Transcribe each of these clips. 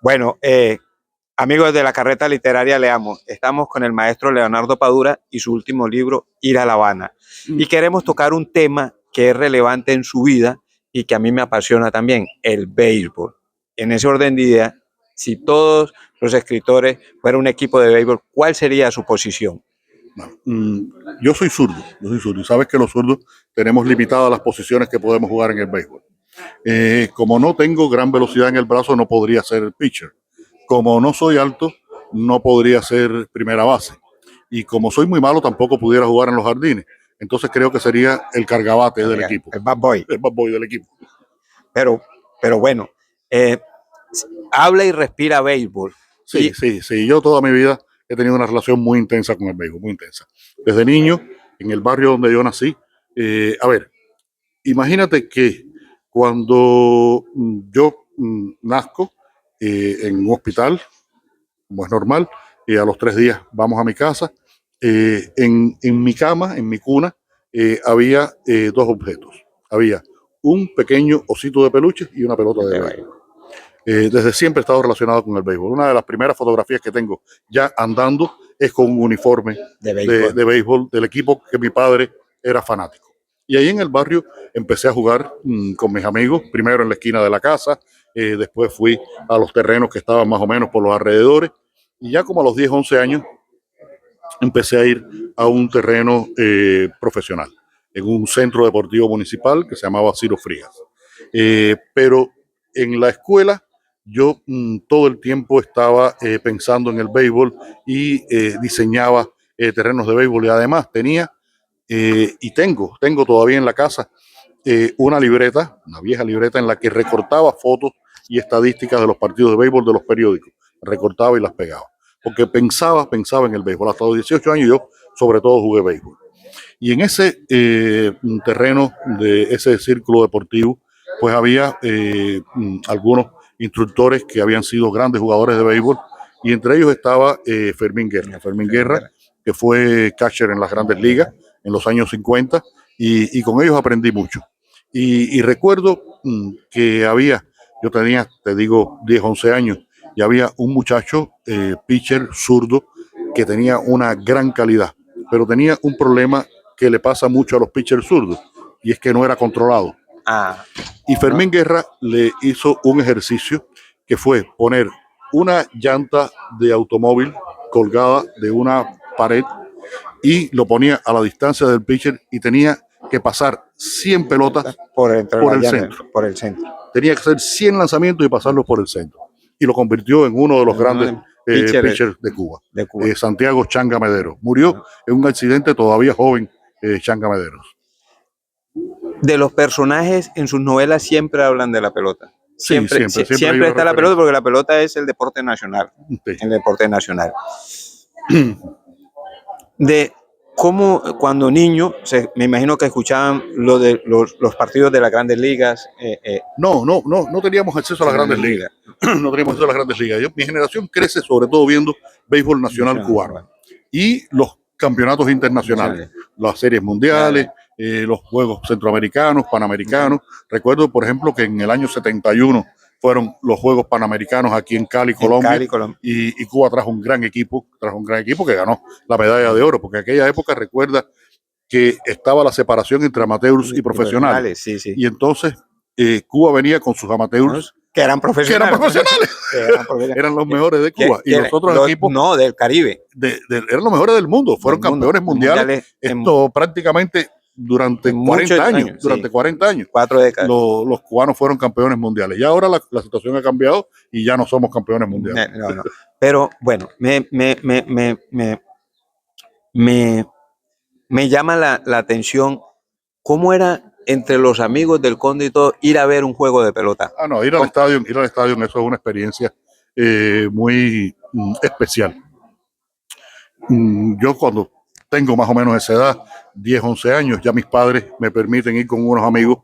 Bueno, amigos de la Carreta Literaria Leamos, estamos con el maestro Leonardo Padura y su último libro, Ir a La Habana. Y queremos tocar un tema que es relevante en su vida y que a mí me apasiona también, el béisbol. En ese orden de ideas, si todos los escritores fueran un equipo de béisbol, ¿cuál sería su posición? Yo soy zurdo. Sabes que los zurdos tenemos limitadas las posiciones que podemos jugar en el béisbol. Como no tengo gran velocidad en el brazo, no podría ser pitcher. Como no soy alto, no podría ser primera base. Y como soy muy malo, tampoco pudiera jugar en los jardines. Entonces creo que sería el cargabate del equipo. El bad boy. El bad boy del equipo. Pero bueno, habla y respira béisbol. Sí. Yo toda mi vida he tenido una relación muy intensa con el béisbol, muy intensa. Desde niño, en el barrio donde yo nací, imagínate que cuando yo nazco en un hospital, como es normal, a los 3 días vamos a mi casa, en mi cama, en mi cuna, había 2 objetos. Había un pequeño osito de peluche y una pelota de béisbol. Desde siempre he estado relacionado con el béisbol. Una de las primeras fotografías que tengo ya andando es con un uniforme de béisbol del equipo que mi padre era fanático. Y ahí en el barrio empecé a jugar con mis amigos, primero en la esquina de la casa, después fui a los terrenos que estaban más o menos por los alrededores, y ya como a los 10, 11 años empecé a ir a un terreno profesional, en un centro deportivo municipal que se llamaba Ciro Frías. Pero en la escuela yo todo el tiempo estaba pensando en el béisbol y diseñaba terrenos de béisbol, y además tenía y tengo todavía en la casa una libreta, una vieja libreta en la que recortaba fotos y estadísticas de los partidos de béisbol de los periódicos, recortaba y las pegaba, porque pensaba en el béisbol. Hasta los 18 años yo sobre todo jugué béisbol. Y en ese terreno de ese círculo deportivo, pues había algunos instructores que habían sido grandes jugadores de béisbol, y entre ellos estaba Fermín Guerra, que fue catcher en las grandes ligas en los años 50, y con ellos aprendí mucho. Y recuerdo que yo tenía, te digo, 10, 11 años, y había un muchacho, pitcher zurdo, que tenía una gran calidad, pero tenía un problema que le pasa mucho a los pitchers zurdos, y es que no era controlado. Y Fermín Guerra le hizo un ejercicio que fue poner una llanta de automóvil colgada de una pared y lo ponía a la distancia del pitcher, y tenía que pasar 100 pelotas por el centro. Tenía que hacer 100 lanzamientos y pasarlos por el centro. Y lo convirtió en uno de los grandes pitchers de Cuba. Santiago Changa Medero. Murió en un accidente todavía joven, Changa Mederos. De los personajes en sus novelas siempre hablan de la pelota. Siempre está la pelota, porque la pelota es el deporte nacional. Sí. El deporte nacional. De cómo cuando niño, me imagino que escuchaban los partidos de las grandes ligas. No teníamos acceso a las grandes ligas. No teníamos acceso a las grandes ligas. Mi generación crece sobre todo viendo béisbol nacional cubano y los campeonatos internacionales, las series mundiales, los juegos centroamericanos, panamericanos. Recuerdo, por ejemplo, que en el año 71 fueron los Juegos Panamericanos aquí en Cali, Colombia. Y Cuba trajo un gran equipo que ganó la medalla de oro, porque en aquella época, recuerda que estaba la separación entre amateurs y profesionales. Sí. Y entonces Cuba venía con sus amateurs que eran profesionales. Eran los mejores de Cuba. Y los otros equipos... No, del Caribe. Eran los mejores del mundo. Fueron campeones mundiales. Esto prácticamente durante 40 años. Durante 40 años. 4 décadas. Los cubanos fueron campeones mundiales. Y ahora la situación ha cambiado y ya no somos campeones mundiales. No. Pero bueno, me llama la atención cómo era entre los amigos del Conde y todo ir a ver un juego de pelota. Ir al estadio, eso es una experiencia muy especial. Yo cuando tengo más o menos esa edad, 10, 11 años, ya mis padres me permiten ir con unos amigos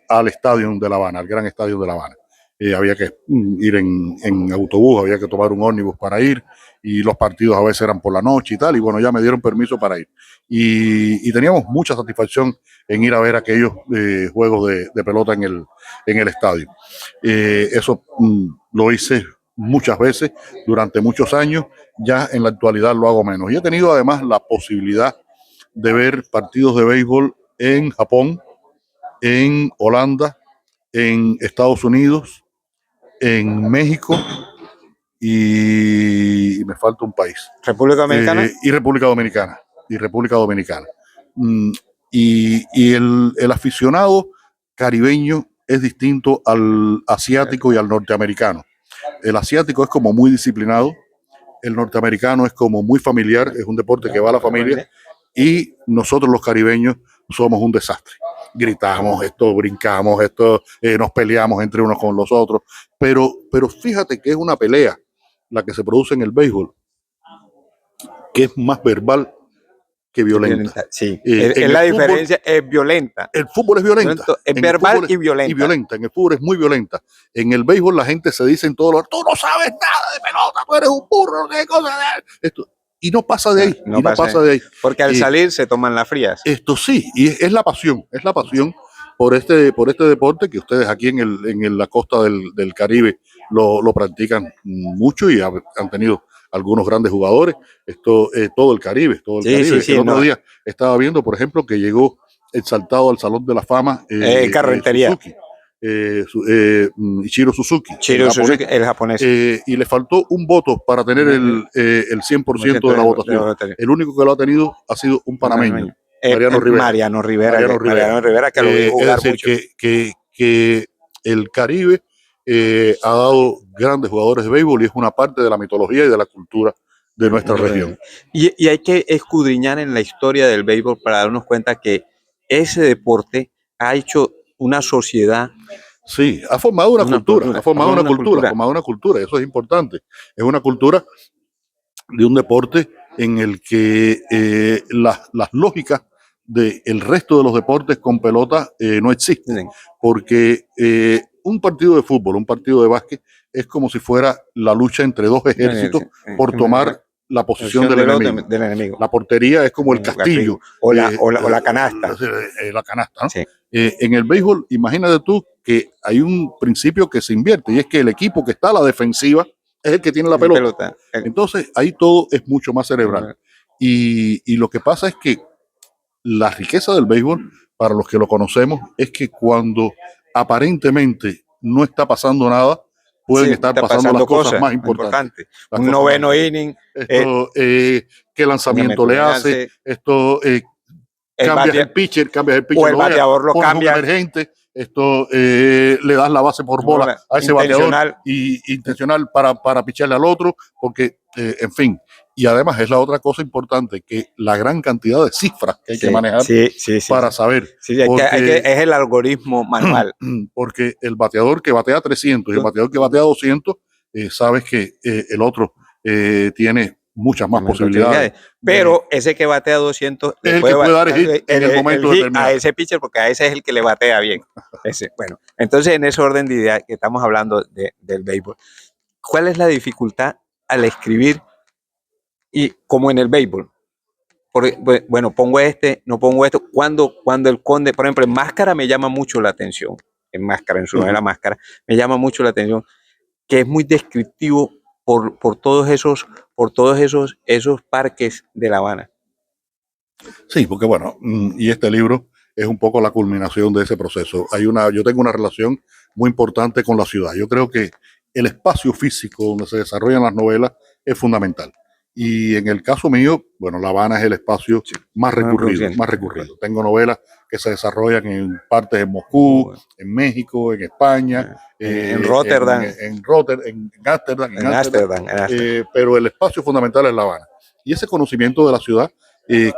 al estadio de La Habana, al gran estadio de La Habana. Había que ir en autobús, había que tomar un ómnibus para ir, y los partidos a veces eran por la noche y tal, y bueno, ya me dieron permiso para ir. Y teníamos mucha satisfacción en ir a ver aquellos juegos de pelota en el estadio. Eso lo hice muchas veces durante muchos años. Ya en la actualidad lo hago menos. Y he tenido además la posibilidad de ver partidos de béisbol en Japón, en Holanda, en Estados Unidos, en México y me falta un país. República Dominicana. Y República Dominicana. Y República Dominicana. Y el aficionado caribeño es distinto al asiático y al norteamericano. El asiático es como muy disciplinado, el norteamericano es como muy familiar, es un deporte que va a la familia, y nosotros los caribeños somos un desastre. Gritamos, brincamos, nos peleamos entre unos con los otros, pero fíjate que es una pelea la que se produce en el béisbol, que es más verbal que violenta. Sí, es la diferencia, es violenta. El fútbol es violenta. Es verbal y violenta. Y violenta. En el fútbol es muy violenta. En el béisbol la gente se dice en todos los... Tú no sabes nada de pelota, tú eres un burro, qué cosa de esto. Y no pasa de ahí. No pasa de ahí. Porque al salir se toman las frías. Esto sí, y es la pasión. Es la pasión por este deporte que ustedes aquí en la costa del Caribe lo practican mucho y han tenido algunos grandes jugadores, todo el Caribe, Sí, el otro día estaba viendo, por ejemplo, que llegó exaltado al Salón de la Fama Carretería. Ichiro Suzuki, el japonés. Y le faltó un voto para tener el 100% de la votación. El único que lo ha tenido ha sido un panameño, Mariano Rivera, que lo vi jugar es decir, que el Caribe ha dado grandes jugadores de béisbol y es una parte de la mitología y de la cultura de nuestra región. Y hay que escudriñar en la historia del béisbol para darnos cuenta que ese deporte ha hecho una sociedad. Sí, ha formado una cultura, ha formado una cultura, eso es importante. Es una cultura de un deporte en el que las lógicas del resto de los deportes con pelota no existen, porque un partido de fútbol, un partido de básquet es como si fuera la lucha entre dos ejércitos por tomar la posición del enemigo. La portería es como el castillo. O la canasta. La canasta, ¿no? Sí. En el béisbol, imagínate tú que hay un principio que se invierte y es que el equipo que está a la defensiva es el que tiene la pelota. Entonces, ahí todo es mucho más cerebral. Y lo que pasa es que la riqueza del béisbol, para los que lo conocemos, es que cuando aparentemente no está pasando nada, pueden estar pasando las cosas más importantes. Un noveno inning. ¿Qué lanzamiento le hace? Cambias el pitcher, o el bateador lo cambia. Emergente, le das la base por bola a ese bateador intencional para picharle al otro, porque, en fin. Y además es la otra cosa importante, que la gran cantidad de cifras que hay que manejar para saber. Es el algoritmo manual. Porque el bateador que batea 300 y el bateador que batea 200, sabes que el otro tiene muchas más posibilidades. Pero ese que batea 200 es el que puede dar hit en el momento determinado. A ese pitcher, porque a ese es el que le batea bien. Bueno, entonces en ese orden de ideas que estamos hablando del béisbol, ¿cuál es la dificultad al escribir? Y como en el béisbol, porque, bueno, pongo no pongo esto. Cuando el Conde, por ejemplo, en Máscara me llama mucho la atención, en su novela Máscara, me llama mucho la atención, que es muy descriptivo por todos esos parques de La Habana. Sí, porque bueno, y este libro es un poco la culminación de ese proceso. Yo tengo una relación muy importante con la ciudad. Yo creo que el espacio físico donde se desarrollan las novelas es fundamental. Y en el caso mío, bueno, La Habana es el espacio más recurrido. Tengo novelas que se desarrollan en partes de Moscú, en México, en España, en Rotterdam, en Ámsterdam. Pero el espacio fundamental es La Habana. Y ese conocimiento de la ciudad,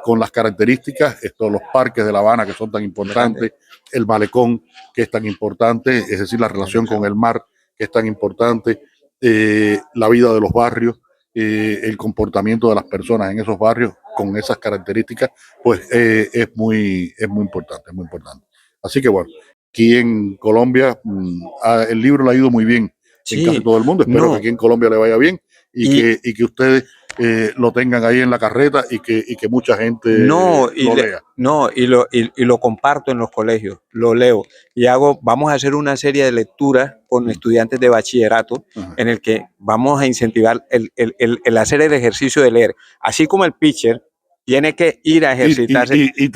con las características, los parques de La Habana que son tan importantes, el malecón que es tan importante, es decir, la relación con el mar que es tan importante, la vida de los barrios, el comportamiento de las personas en esos barrios con esas características, pues es muy importante, es muy importante. Así que bueno, aquí en Colombia el libro le ha ido muy bien en casi todo el mundo. Espero que aquí en Colombia le vaya bien y que ustedes lo tengan ahí en la carreta y que mucha gente No, lo lea. no, y lo comparto en los colegios, lo leo y vamos a hacer una serie de lecturas con estudiantes de bachillerato Ajá. en el que vamos a incentivar el hacer el ejercicio de leer, así como el pitcher tiene que ir a ejercitarse Y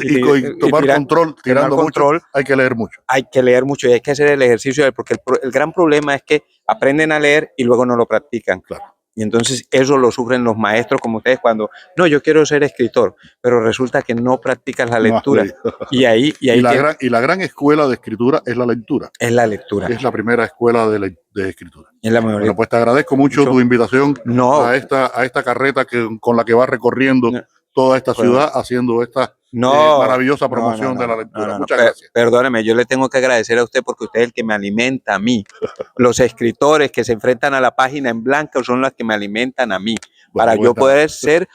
tomar control, tirando mucho, hay que leer mucho. Hay que leer mucho y hay que hacer el ejercicio, porque el gran problema es que aprenden a leer y luego no lo practican. Claro. Y entonces eso lo sufren los maestros como ustedes cuando, no, yo quiero ser escritor, pero resulta que no practicas la lectura. Y la gran escuela de escritura es la lectura. Es la lectura. Es la primera escuela de escritura. Es la bueno, pues te agradezco mucho tu invitación a esta carreta con la que vas recorriendo toda esta ciudad haciendo esta maravillosa promoción de la lectura. Muchas gracias. Perdóneme, yo le tengo que agradecer a usted porque usted es el que me alimenta a mí. Los escritores que se enfrentan a la página en blanco son los que me alimentan a mí, para yo poder ser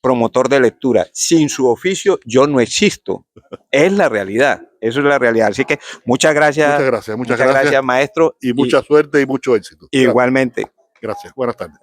promotor de lectura. Sin su oficio yo no existo. Es la realidad. Eso es la realidad. Así que muchas gracias. Muchas gracias, maestro. Y mucha suerte y mucho éxito. Igualmente. Gracias. Buenas tardes.